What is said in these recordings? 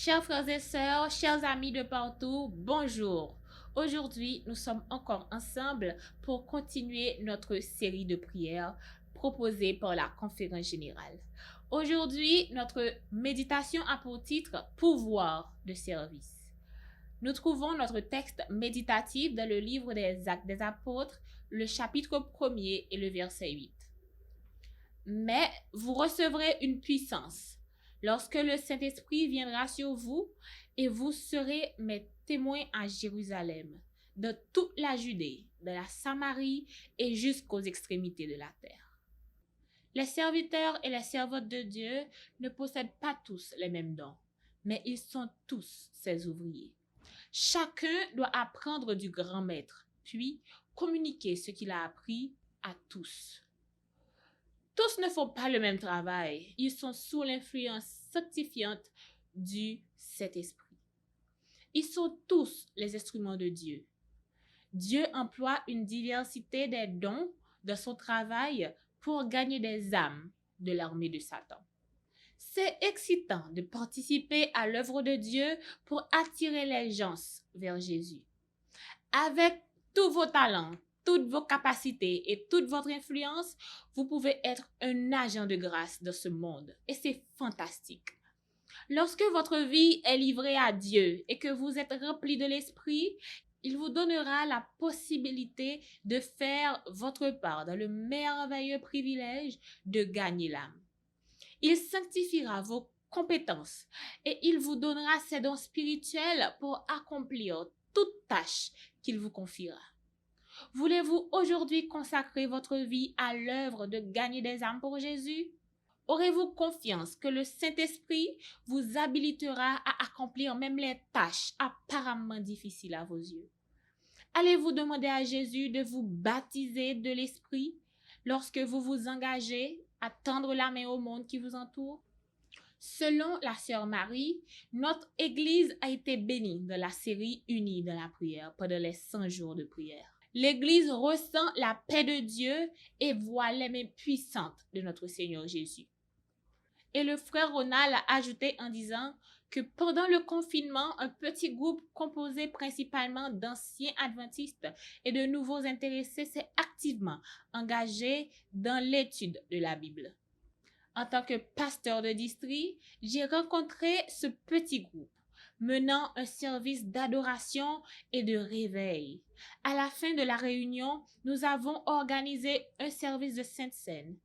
Chers frères et sœurs, chers amis de partout, bonjour. Aujourd'hui, nous sommes encore ensemble pour continuer notre série de prières proposée par la Conférence générale. Aujourd'hui, notre méditation a pour titre Pouvoir de service. Nous trouvons notre texte méditatif dans le livre des Actes des Apôtres, le chapitre 1er et le verset 8. Mais vous recevrez une puissance lorsque le Saint-Esprit viendra sur vous, et vous serez mes témoins à Jérusalem, de toute la Judée, de la Samarie et jusqu'aux extrémités de la terre. Les serviteurs et les servantes de Dieu ne possèdent pas tous les mêmes dons, mais ils sont tous ses ouvriers. Chacun doit apprendre du grand maître, puis communiquer ce qu'il a appris à tous. Tous ne font pas le même travail. Ils sont sous l'influence sanctifiante du Saint-Esprit. Ils sont tous les instruments de Dieu. Dieu emploie une diversité des dons de son travail pour gagner des âmes de l'armée de Satan. C'est excitant de participer à l'œuvre de Dieu pour attirer les gens vers Jésus. Avec tous vos talents, toutes vos capacités et toute votre influence, vous pouvez être un agent de grâce dans ce monde. Et c'est fantastique. Lorsque votre vie est livrée à Dieu et que vous êtes rempli de l'Esprit, il vous donnera la possibilité de faire votre part dans le merveilleux privilège de gagner l'âme. Il sanctifiera vos compétences et il vous donnera ses dons spirituels pour accomplir toute tâche qu'il vous confiera. Voulez-vous aujourd'hui consacrer votre vie à l'œuvre de gagner des âmes pour Jésus? Aurez-vous confiance que le Saint-Esprit vous habilitera à accomplir même les tâches apparemment difficiles à vos yeux? Allez-vous demander à Jésus de vous baptiser de l'Esprit lorsque vous vous engagez à tendre la main au monde qui vous entoure? Selon la sœur Marie, notre Église a été bénie dans la série Unie dans la prière pendant les 100 jours de prière. L'Église ressent la paix de Dieu et voit les mains puissantes de notre Seigneur Jésus. Et le frère Ronald a ajouté en disant que pendant le confinement, un petit groupe composé principalement d'anciens adventistes et de nouveaux intéressés s'est activement engagé dans l'étude de la Bible. En tant que pasteur de district, j'ai rencontré ce petit groupe menant un service d'adoration et de réveil. À la fin de la réunion, nous avons organisé un service de Sainte Seine.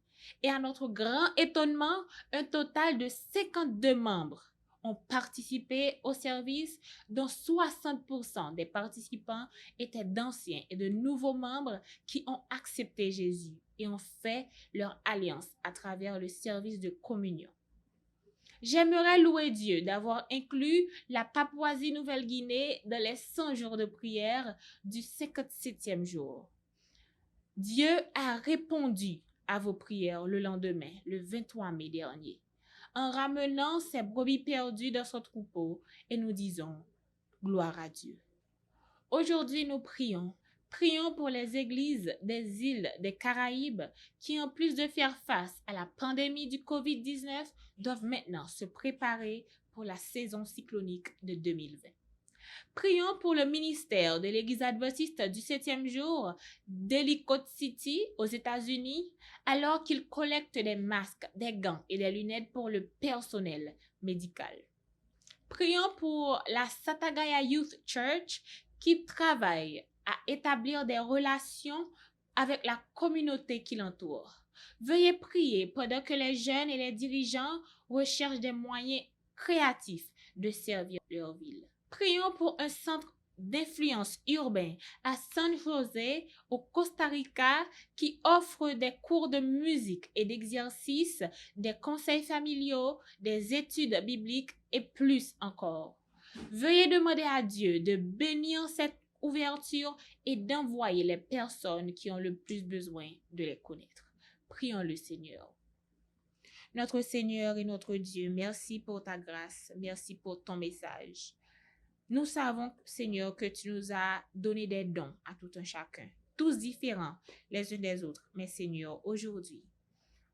Et à notre grand étonnement, un total de 52 membres ont participé au service, dont 60% des participants étaient d'anciens et de nouveaux membres qui ont accepté Jésus et ont fait leur alliance à travers le service de communion. J'aimerais louer Dieu d'avoir inclus la Papouasie-Nouvelle-Guinée dans les 100 jours de prière du 57e jour. Dieu a répondu à vos prières le lendemain, le 23 mai dernier, en ramenant ses brebis perdues dans son troupeau, et nous disons gloire à Dieu. Aujourd'hui, nous prions. Prions pour les églises des îles des Caraïbes qui, en plus de faire face à la pandémie du COVID-19, doivent maintenant se préparer pour la saison cyclonique de 2020. Prions pour le ministère de l'Église adventiste du 7e jour d'Ellicott City aux États-Unis, alors qu'il collecte des masques, des gants et des lunettes pour le personnel médical. Prions pour la Satagaya Youth Church qui travaille à établir des relations avec la communauté qui l'entoure. Veuillez prier pendant que les jeunes et les dirigeants recherchent des moyens créatifs de servir leur ville. Prions pour un centre d'influence urbain à San José, au Costa Rica, qui offre des cours de musique et d'exercice, des conseils familiaux, des études bibliques et plus encore. Veuillez demander à Dieu de bénir cette ouverture et d'envoyer les personnes qui ont le plus besoin de les connaître. Prions le Seigneur. Notre Seigneur et notre Dieu, merci pour ta grâce, merci pour ton message. Nous savons, Seigneur, que tu nous as donné des dons à tout un chacun, tous différents les uns des autres. Mais Seigneur, aujourd'hui,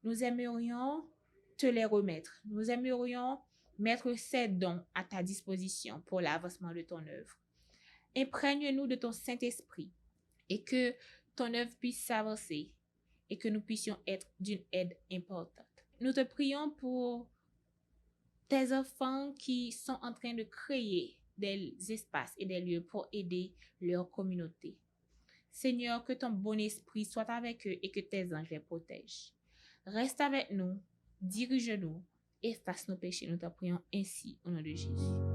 nous aimerions te les remettre. Nous aimerions mettre ces dons à ta disposition pour l'avancement de ton œuvre. Imprègne-nous de ton Saint-Esprit et que ton œuvre puisse s'avancer et que nous puissions être d'une aide importante. Nous te prions pour tes enfants qui sont en train de créer des espaces et des lieux pour aider leur communauté. Seigneur, que ton bon esprit soit avec eux et que tes anges les protègent. Reste avec nous, dirige-nous, efface nos péchés. Nous te prions ainsi au nom de Jésus.